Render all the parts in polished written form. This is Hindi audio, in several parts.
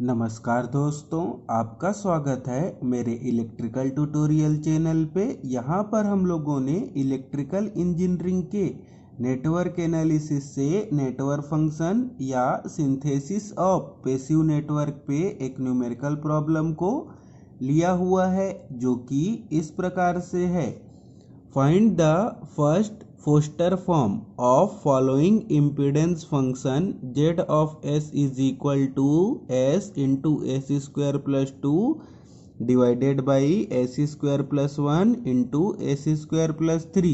नमस्कार दोस्तों, आपका स्वागत है मेरे इलेक्ट्रिकल ट्यूटोरियल चैनल पे। यहाँ पर हम लोगों ने इलेक्ट्रिकल इंजीनियरिंग के नेटवर्क एनालिसिस से नेटवर्क फंक्शन या सिंथेसिस ऑफ पैसिव नेटवर्क पे एक न्यूमेरिकल प्रॉब्लम को लिया हुआ है, जो कि इस प्रकार से है। Find the first Foster form of following impedance function z of s is equal to s into s square plus 2 divided by s square plus 1 into s square plus 3।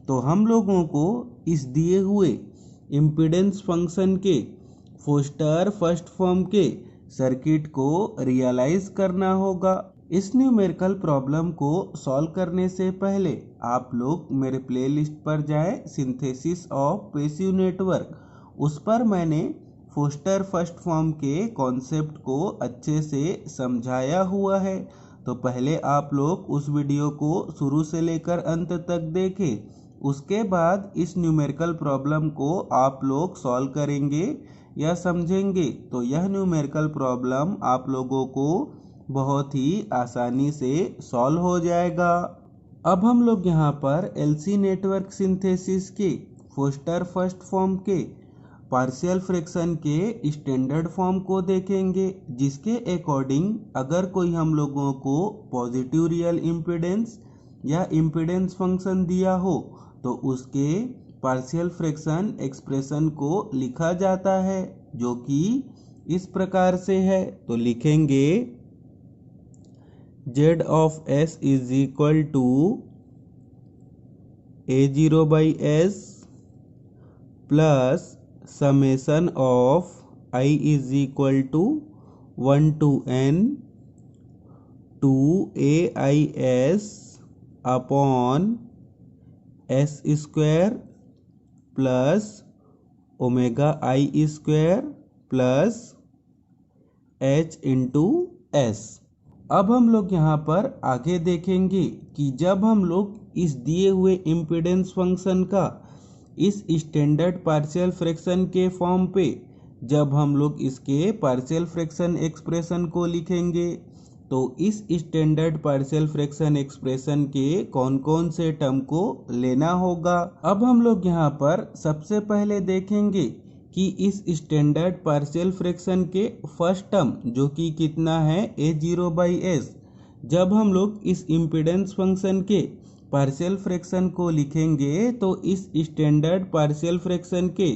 तो हम लोगों को इस दिए हुए इम्पीडेंस फंक्शन के फोस्टर फर्स्ट फॉर्म के सर्किट को रियलाइज करना होगा। इस न्यूमेरिकल प्रॉब्लम को सॉल्व करने से पहले आप लोग मेरे प्लेलिस्ट पर जाएं, सिंथेसिस ऑफ पैसिव नेटवर्क। उस पर मैंने फोस्टर फर्स्ट फॉर्म के कॉन्सेप्ट को अच्छे से समझाया हुआ है। तो पहले आप लोग उस वीडियो को शुरू से लेकर अंत तक देखें। उसके बाद इस न्यूमेरिकल प्रॉब्लम को आप लोग सॉल्व करेंगे या समझेंगे तो यह न्यूमेरिकल प्रॉब्लम आप लोगों को बहुत ही आसानी से सॉल्व हो जाएगा। अब हम लोग यहाँ पर एलसी नेटवर्क सिंथेसिस के फोस्टर फर्स्ट फॉर्म के पार्शियल फ्रैक्शन के स्टैंडर्ड फॉर्म को देखेंगे, जिसके अकॉर्डिंग अगर कोई हम लोगों को पॉजिटिव रियल इम्पीडेंस या इम्पीडेंस फंक्शन दिया हो तो उसके पार्शियल फ्रैक्शन एक्सप्रेशन को लिखा जाता है, जो कि इस प्रकार से है। तो लिखेंगे z of s is equal to a0 by s plus summation of I is equal to 1 to n 2 AIS upon s square plus omega I square plus h into s। अब हम लोग यहाँ पर आगे देखेंगे कि जब हम लोग इस दिए हुए इम्पीडेंस फंक्शन का इस स्टैंडर्ड पार्शियल फ्रैक्शन के फॉर्म पे जब हम लोग इसके पार्शियल फ्रैक्शन एक्सप्रेशन को लिखेंगे तो इस स्टैंडर्ड पार्शियल फ्रैक्शन एक्सप्रेशन के कौन कौन से टर्म को लेना होगा। अब हम लोग यहाँ पर सबसे पहले देखेंगे कि इस स्टैंडर्ड पार्शियल फ्रैक्शन के फर्स्ट टर्म जो कि कितना है a0 बाई s, जब हम लोग इस इम्पीडेंस फंक्शन के पार्शियल फ्रैक्शन को लिखेंगे तो इस स्टैंडर्ड पार्शियल फ्रैक्शन के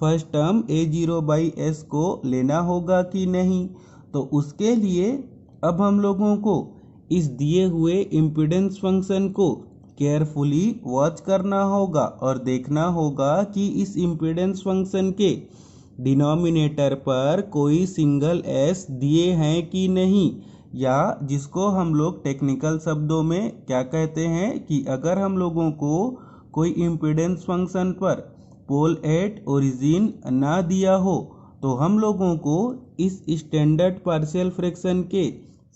first term a0 by s को लेना होगा कि नहीं। तो उसके लिए अब हम लोगों को इस दिए हुए इम्पीडेंस फंक्शन को केयरफुली वॉच करना होगा और देखना होगा कि इस इम्पीडेंस फंक्शन के डिनोमिनेटर पर कोई सिंगल s दिए हैं कि नहीं, या जिसको हम लोग टेक्निकल शब्दों में क्या कहते हैं कि अगर हम लोगों को कोई इम्पीडेंस फंक्शन पर पोल एट ओरिजिन ना दिया हो तो हम लोगों को इस स्टैंडर्ड पार्शियल फ्रैक्शन के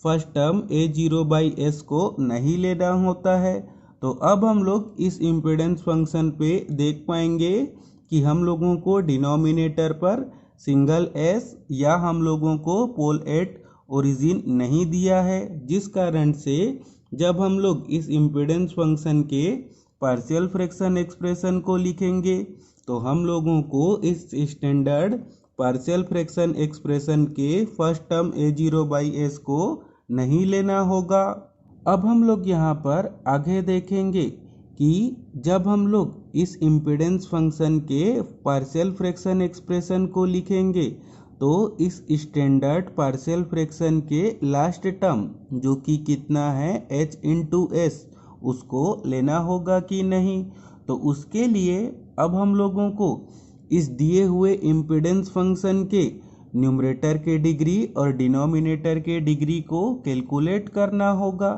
first term a0 by s को नहीं लेना होता है। तो अब हम लोग इस इम्पीडेंस फंक्शन पे देख पाएंगे कि हम लोगों को डिनोमिनेटर पर सिंगल s या हम लोगों को पोल एट ओरिजिन नहीं दिया है, जिस कारण से जब हम लोग इस इम्पीडेंस फंक्शन के पार्शियल फ्रैक्शन एक्सप्रेशन को लिखेंगे तो हम लोगों को इस स्टैंडर्ड पार्शियल फ्रैक्शन एक्सप्रेशन के first term a0 by s को नहीं लेना होगा। अब हम लोग यहाँ पर आगे देखेंगे कि जब हम लोग इस इम्पीडेंस फंक्शन के पार्शियल फ्रैक्शन एक्सप्रेशन को लिखेंगे तो इस स्टैंडर्ड पार्शियल फ्रैक्शन के लास्ट टर्म जो कि कितना है h इंटू s उसको लेना होगा कि नहीं। तो उसके लिए अब हम लोगों को इस दिए हुए इम्पीडेंस फंक्शन के न्यूमरेटर के डिग्री और डिनोमिनेटर के डिग्री को कैलकुलेट करना होगा।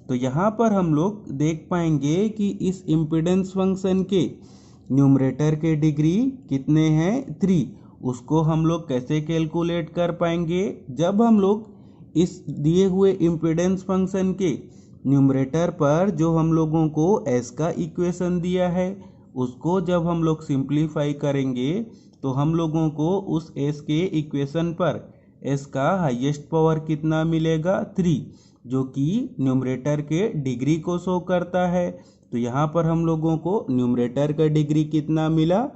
तो यहाँ पर हम लोग देख पाएंगे कि इस इम्पीडेंस फंक्शन के न्यूमरेटर के डिग्री कितने हैं 3, उसको हम लोग कैसे कैलकुलेट कर पाएंगे। जब हम लोग इस दिए हुए इम्पीडेंस फंक्शन के न्यूमरेटर पर जो हम लोगों को s का इक्वेशन दिया है उसको जब हम लोग सिंप्लीफाई करेंगे तो हम लोगों को उस s के इक्वेशन पर एस का हाईएस्ट पावर कितना मिलेगा 3, जो कि न्यूमरेटर के डिग्री को शो करता है। तो यहाँ पर हम लोगों को न्यूमरेटर का डिग्री कितना मिला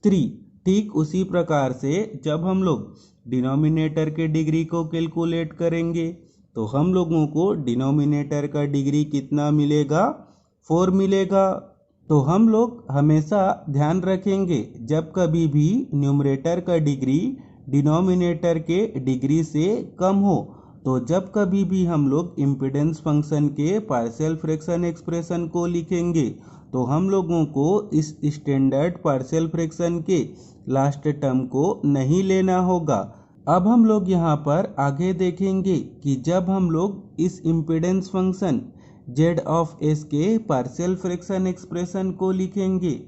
3। ठीक उसी प्रकार से जब हम लोग डिनोमिनेटर के डिग्री को कैलकुलेट करेंगे तो हम लोगों को डिनोमिनेटर का डिग्री कितना मिलेगा 4 मिलेगा। तो हम लोग हमेशा ध्यान रखेंगे जब कभी भी न्यूमरेटर का डिग्री डिनोमिनेटर के डिग्री से कम हो, तो जब कभी भी हम लोग इम्पीडेंस फंक्शन के पार्शियल फ्रैक्शन एक्सप्रेशन को लिखेंगे तो हम लोगों को इस स्टैंडर्ड पार्शियल फ्रैक्शन के लास्ट टर्म को नहीं लेना होगा। अब हम लोग यहाँ पर आगे देखेंगे कि जब हम लोग इस impedance function z of s के पार्शियल फ्रैक्शन एक्सप्रेशन को लिखेंगे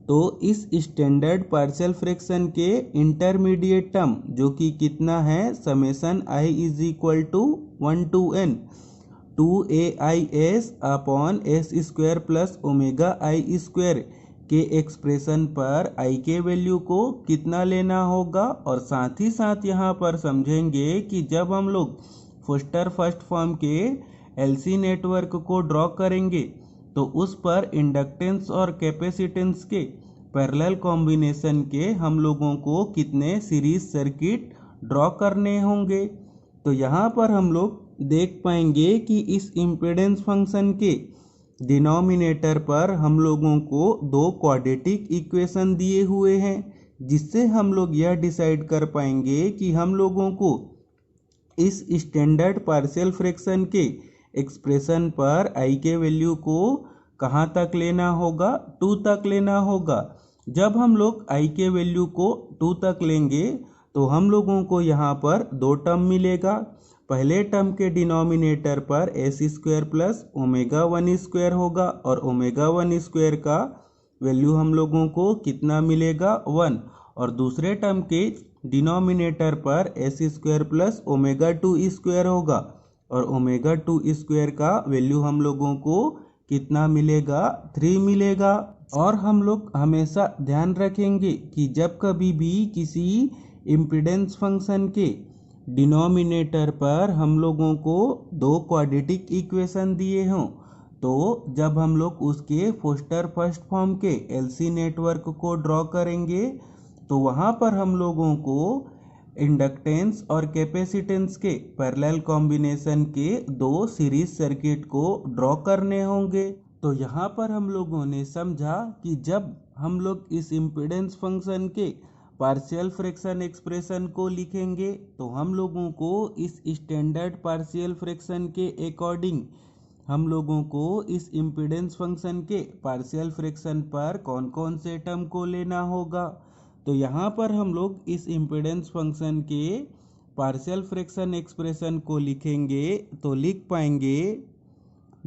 तो इस स्टैंडर्ड पार्शियल फ्रैक्शन के इंटरमीडिएट टर्म जो कि कितना है summation i is equal to 1 to n 2ais upon S square plus omega I square के एक्सप्रेशन पर i के वैल्यू को कितना लेना होगा। और साथ ही साथ यहाँ पर समझेंगे कि जब हम लोग फोस्टर फर्स्ट फॉर्म के एलसी नेटवर्क को ड्रॉ करेंगे तो उस पर इंडक्टेंस और कैपेसिटेंस के पैरेलल कॉम्बिनेशन के हम लोगों को कितने सीरीज सर्किट ड्रॉ करने होंगे। तो यहाँ पर हम लोग देख पाएंगे कि इस इम्पीडेंस फंक्शन के डिनोमिनेटर पर हम लोगों को 2 क्वाड्रेटिक इक्वेशन दिए हुए हैं, जिससे हम लोग यह डिसाइड कर पाएंगे कि हम लोगों को इस स्टैंडर्ड पार्शियल फ्रैक्शन के एक्सप्रेशन पर i के वैल्यू को कहाँ तक लेना होगा 2 तक लेना होगा। जब हम लोग i के वैल्यू को 2 तक लेंगे तो हम लोगों को यहाँ पर 2 टर्म मिलेगा। पहले टर्म के डिनोमिनेटर पर S square plus omega 1 square होगा और ओमेगा 1 स्क्वायर का वैल्यू हम लोगों को कितना मिलेगा 1, और दूसरे टर्म के डिनोमिनेटर पर S square plus omega 2 square होगा और ओमेगा 2 स्क्वायर का वैल्यू हम लोगों को कितना मिलेगा 3 मिलेगा। और हम लोग हमेशा ध्यान रखेंगे कि जब कभी भी किसी इम्पीडेंस फंक्शन के डिनोमिनेटर पर हम लोगों को 2 क्वाड्रेटिक इक्वेशन दिए हों तो जब हम लोग उसके फोस्टर फर्स्ट फॉर्म के एलसी नेटवर्क को ड्रॉ करेंगे तो वहाँ पर हम लोगों को इंडक्टेंस और कैपेसिटेंस के पैरेलल कॉम्बिनेशन के 2 सीरीज सर्किट को ड्रॉ करने होंगे। तो यहाँ पर हम लोगों ने समझा कि जब हम लोग इस इम्पीडेंस फंक्शन के पार्शियल फ्रैक्शन एक्सप्रेशन को लिखेंगे तो हम लोगों को इस स्टैंडर्ड पार्शियल फ्रैक्शन के अकॉर्डिंग हम लोगों को इस इम्पीडेंस फंक्शन के पार्शियल फ्रैक्शन पर कौन कौन से टर्म को लेना होगा। तो यहाँ पर हम लोग इस इम्पीडेंस फंक्शन के पार्शियल फ्रैक्शन एक्सप्रेशन को लिखेंगे तो लिख पाएंगे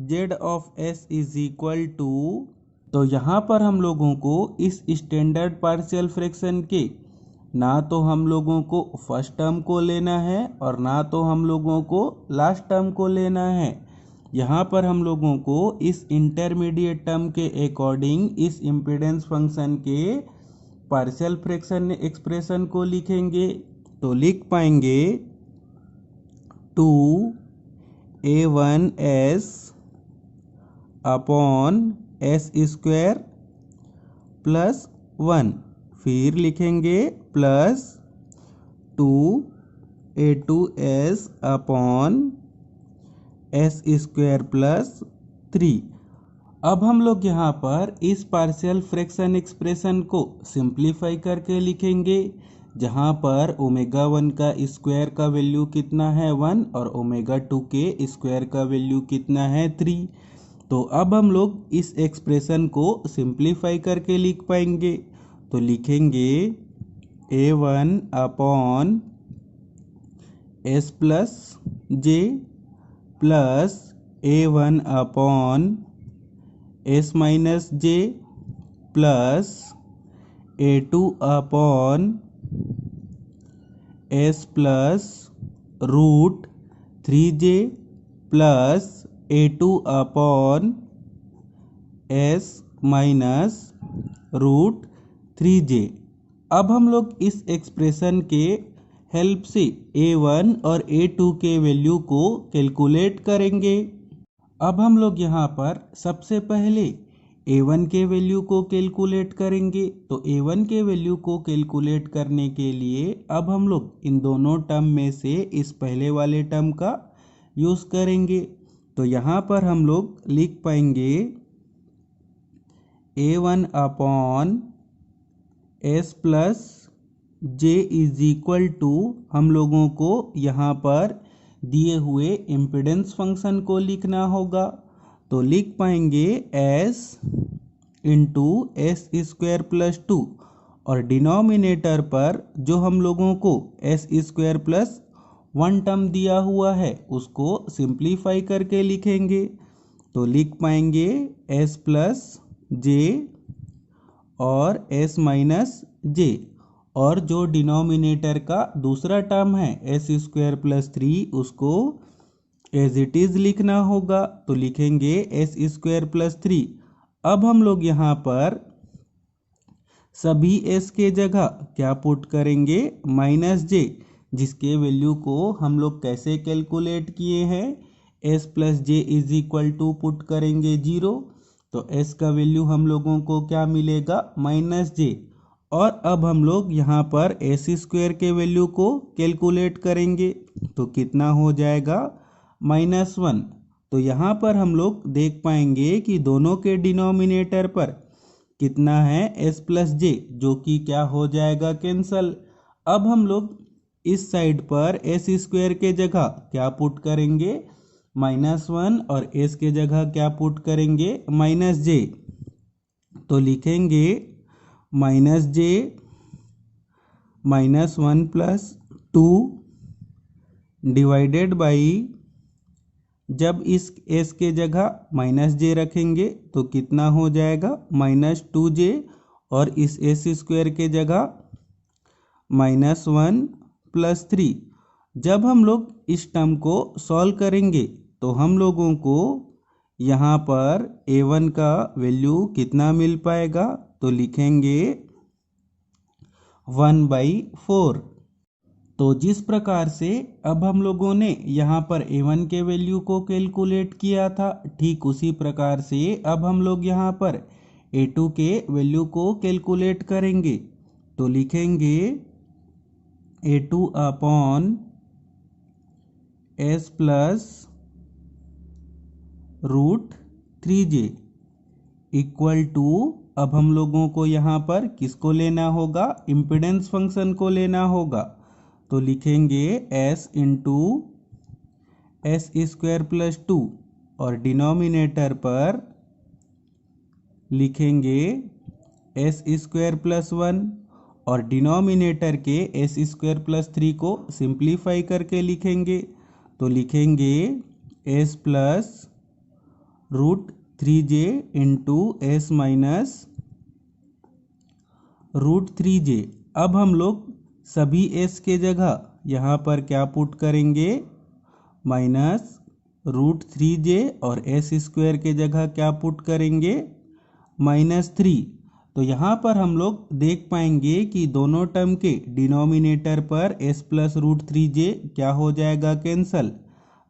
z of s is equal to, तो यहाँ पर हम लोगों को इस स्टैंडर्ड पार्शियल फ्रैक्शन के ना तो हम लोगों को फर्स्ट टर्म को लेना है और ना तो हम लोगों को लास्ट टर्म को लेना है। यहाँ पर हम लोगों को इस इंटरमीडिएट टर्म के अकॉर्डिंग इस इम्पीडेंस फंक्शन के पार्शियल फ्रैक्शन एक्सप्रेशन को लिखेंगे तो लिख पाएंगे 2a1s upon S square plus 1, फिर लिखेंगे plus 2a2s upon S square plus 3। अब हम लोग यहाँ पर इस पार्शियल फ्रैक्शन एक्सप्रेशन को सिंप्लीफाई करके लिखेंगे, जहाँ पर ओमेगा 1 का स्क्वायर का वैल्यू कितना है 1 और ओमेगा 2 के स्क्वायर का वैल्यू कितना है 3। तो अब हम लोग इस एक्सप्रेशन को सिंप्लीफाई करके लिख पाएंगे तो लिखेंगे a1 upon S plus J plus a1 upon S minus J plus a2 upon S plus root 3j plus a2 upon S minus root 3j। अब हम लोग इस एक्सप्रेशन के हेल्प से A1 और A2 के वैल्यू को कैलकुलेट करेंगे। अब हम लोग यहाँ पर सबसे पहले A1 के वैल्यू को कैलकुलेट करेंगे। तो A1 के वैल्यू को कैलकुलेट करने के लिए अब हम लोग इन दोनों टर्म में से इस पहले वाले टर्म का यूज़ करेंगे। तो यहाँ पर हम लोग लिख पाएंगे A1 upon S plus J is equal to, हम लोगों को यहाँ पर दिए हुए इम्पीडेंस फंक्शन को लिखना होगा। तो लिख पाएंगे S into S square plus 2 और डिनोमिनेटर पर जो हम लोगों को एस स्क्वायर प्लस 1 टर्म दिया हुआ है उसको सिंप्लीफाई करके लिखेंगे। तो लिख पाएंगे S प्लस जे और S माइनस जे, और जो डिनोमिनेटर का दूसरा टर्म है एस स्क्वायर प्लस 3 उसको एज इट इज लिखना होगा। तो लिखेंगे एस स्क्वायर प्लस 3। अब हम लोग यहाँ पर सभी एस के जगह क्या पुट करेंगे, माइनस जे, जिसके वैल्यू को हम लोग कैसे कैलकुलेट किए हैं, S plus J is equal to put करेंगे 0। तो एस का वैल्यू हम लोगों को क्या मिलेगा, माइनस जे। और अब हम लोग यहाँ पर एस स्क्वायर के वैल्यू को कैलकुलेट करेंगे। तो कितना हो जाएगा, -1। तो यहाँ पर हम लोग देख पाएंगे कि दोनों के डिनोमिनेटर पर कितना है, एस प्लस जे, जो कि क्या हो जाएगा, कैंसल। अब हम लोग इस साइड पर एस स्क्वायर के जगह क्या पुट करेंगे, -1, और एस के जगह क्या पुट करेंगे, माइनस जे। तो लिखेंगे minus J -1 plus 2 divided by, जब इस s के जगह माइनस जे रखेंगे तो कितना हो जाएगा, -2j, और इस s स्क्वायर के जगह -1 प्लस 3। जब हम लोग इस टर्म को सॉल्व करेंगे तो हम लोगों को यहाँ पर a1 का वैल्यू कितना मिल पाएगा, तो लिखेंगे 1/4। तो जिस प्रकार से अब हम लोगों ने यहाँ पर a1 के वैल्यू को कैलकुलेट किया था, ठीक उसी प्रकार से अब हम लोग यहाँ पर a2 के वैल्यू को कैलकुलेट करेंगे। तो लिखेंगे a2 upon s plus √3j equal to, अब हम लोगों को यहाँ पर किसको लेना होगा, इम्पीडेंस फंक्शन को लेना होगा। तो लिखेंगे s into S square plus 2 और डिनोमिनेटर पर लिखेंगे एस स्क्वायर प्लस 1 और डिनोमिनेटर के एस स्क्वायर प्लस 3 को सिंप्लीफाई करके लिखेंगे। तो लिखेंगे s plus √3j into S minus √3j। अब हम लोग सभी s के जगह यहाँ पर क्या पुट करेंगे, -√3j, और एस स्क्वायर के जगह क्या पुट करेंगे, -3। तो यहाँ पर हम लोग देख पाएंगे कि दोनों टर्म के डिनोमिनेटर पर s प्लस √3j क्या हो जाएगा, कैंसल।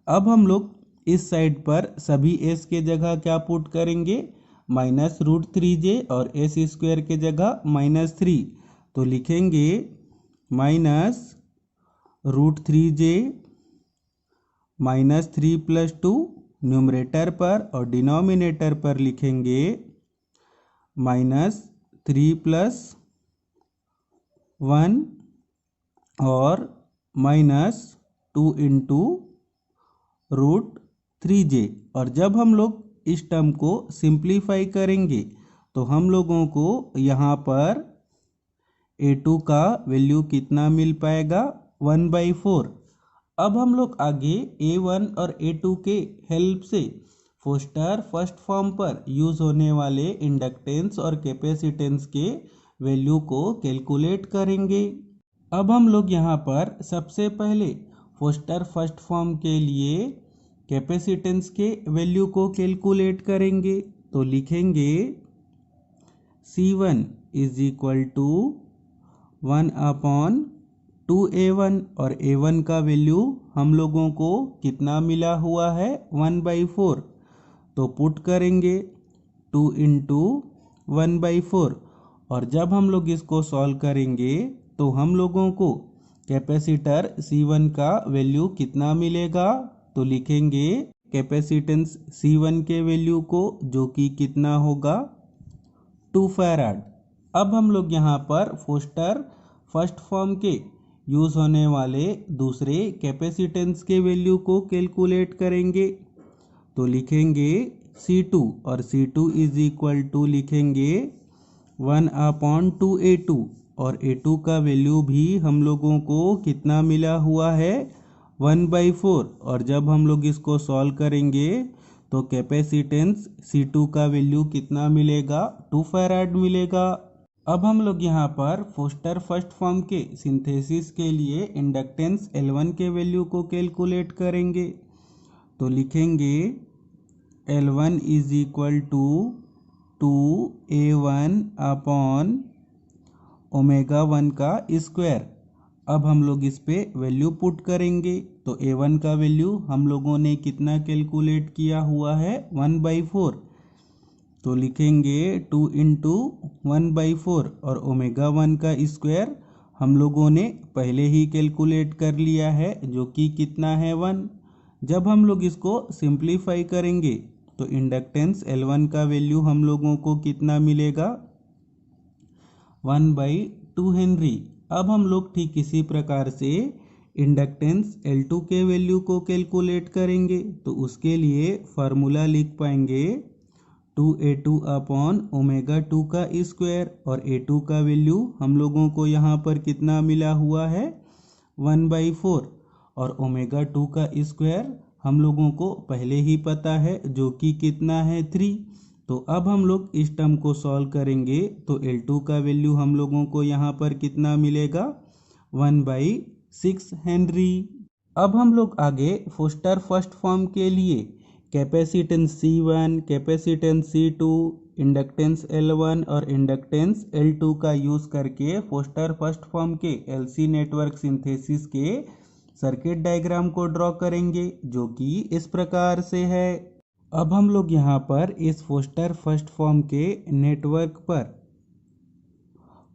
अब हम लोग इस साइड पर सभी s के जगह क्या पुट करेंगे, -√3j, और एस स्क्वायर के जगह -3। तो लिखेंगे -√3j -3 प्लस 2 न्यूमरेटर पर, और डिनोमिनेटर पर लिखेंगे -3 प्लस 1 और -2 इंटू √3j। और जब हम लोग इस टर्म को सिंप्लीफाई करेंगे तो हम लोगों को यहाँ पर a2 का वैल्यू कितना मिल पाएगा, 1/4। अब हम लोग आगे a1 और a2 के हेल्प से फोस्टर फर्स्ट फॉर्म पर यूज होने वाले इंडक्टेंस और कैपेसिटेंस के वैल्यू को कैलकुलेट करेंगे। अब हम लोग यहाँ पर सबसे पहले फोस्टर फर्स्ट फॉर्म के लिए कैपेसिटेंस के वैल्यू को कैलकुलेट करेंगे। तो लिखेंगे C1 is equal to 1/2 2a1 और a1 का वैल्यू हम लोगों को कितना मिला हुआ है 1/4। तो पुट करेंगे 2 इंटू 1/4 और जब हम लोग इसको सॉल्व करेंगे तो हम लोगों को कैपेसिटर C1 का वैल्यू कितना मिलेगा। तो लिखेंगे कैपेसिटेंस C1 के वैल्यू को, जो कि कितना होगा 2 फैराड। अब हम लोग यहाँ पर फोस्टर फर्स्ट फॉर्म के यूज होने वाले दूसरे कैपेसिटेंस के वैल्यू को कैलकुलेट करेंगे। तो लिखेंगे C2 और C2 इज इक्वल टू लिखेंगे 1/2A2 और A2 का वैल्यू भी हम लोगों को कितना मिला हुआ है 1/4 और जब हम लोग इसको सॉल्व करेंगे तो कैपेसिटेंस C2 का वैल्यू कितना मिलेगा 2 फैराड मिलेगा। अब हम लोग यहाँ पर फोस्टर फर्स्ट फॉर्म के सिंथेसिस के लिए इंडक्टेंस L1 के वैल्यू को कैलकुलेट करेंगे। तो लिखेंगे L1 is equal to 2A1 upon omega 1 का स्क्वायर। अब हम लोग इस पे वैल्यू पुट करेंगे। तो A1 का वैल्यू हम लोगों ने कितना कैलकुलेट किया हुआ है 1/4। तो लिखेंगे 2 इंटू 1/4 और ओमेगा 1 का स्क्वायर हम लोगों ने पहले ही कैलकुलेट कर लिया है, जो कि कितना है 1। जब हम लोग इसको सिंप्लीफाई करेंगे तो इंडक्टेंस L1 का वैल्यू हम लोगों को कितना मिलेगा 1/2 हेनरी। अब हम लोग ठीक इसी प्रकार से इंडक्टेंस L2 के वैल्यू को कैलकुलेट करेंगे। तो उसके लिए फार्मूला लिख पाएंगे 2A2 अपॉन ओमेगा 2 का स्क्वायर और A2 का वैल्यू हम लोगों को यहाँ पर कितना मिला हुआ है 1/4 और ओमेगा 2 का स्क्वायर हम लोगों को पहले ही पता है, जो कि कितना है 3। तो अब हम लोग इस टर्म को सॉल्व करेंगे तो L2 का वैल्यू हम लोगों को यहाँ पर कितना मिलेगा 1/6 हेनरी। अब हम लोग आगे फोस्टर फर्स्ट फॉर्म के लिए capacitance C1, capacitance C2, inductance L1 और इंडक्टेंस L2 का यूज करके फोस्टर फर्स्ट फॉर्म के LC नेटवर्क सिंथेसिस के सर्किट डायग्राम को ड्रॉ करेंगे, जो कि इस प्रकार से है। अब हम लोग यहाँ पर इस फोस्टर फर्स्ट फॉर्म के नेटवर्क पर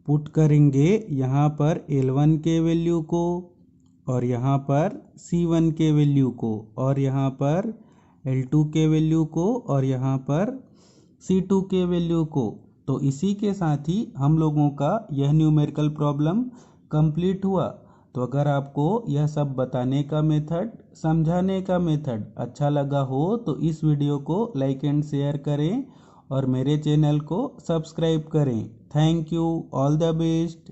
पुट करेंगे यहाँ पर L1 के वैल्यू को और यहाँ पर C1 के वैल्यू को और यहाँ पर L2 के वैल्यू को और यहाँ पर C2 के वैल्यू को। तो इसी के साथ ही हम लोगों का यह न्यूमेरिकल प्रॉब्लम कंप्लीट हुआ। तो अगर आपको यह सब बताने का मेथड, समझाने का मेथड अच्छा लगा हो तो इस वीडियो को लाइक एंड शेयर करें और मेरे चैनल को सब्सक्राइब करें। Thank you, all the best.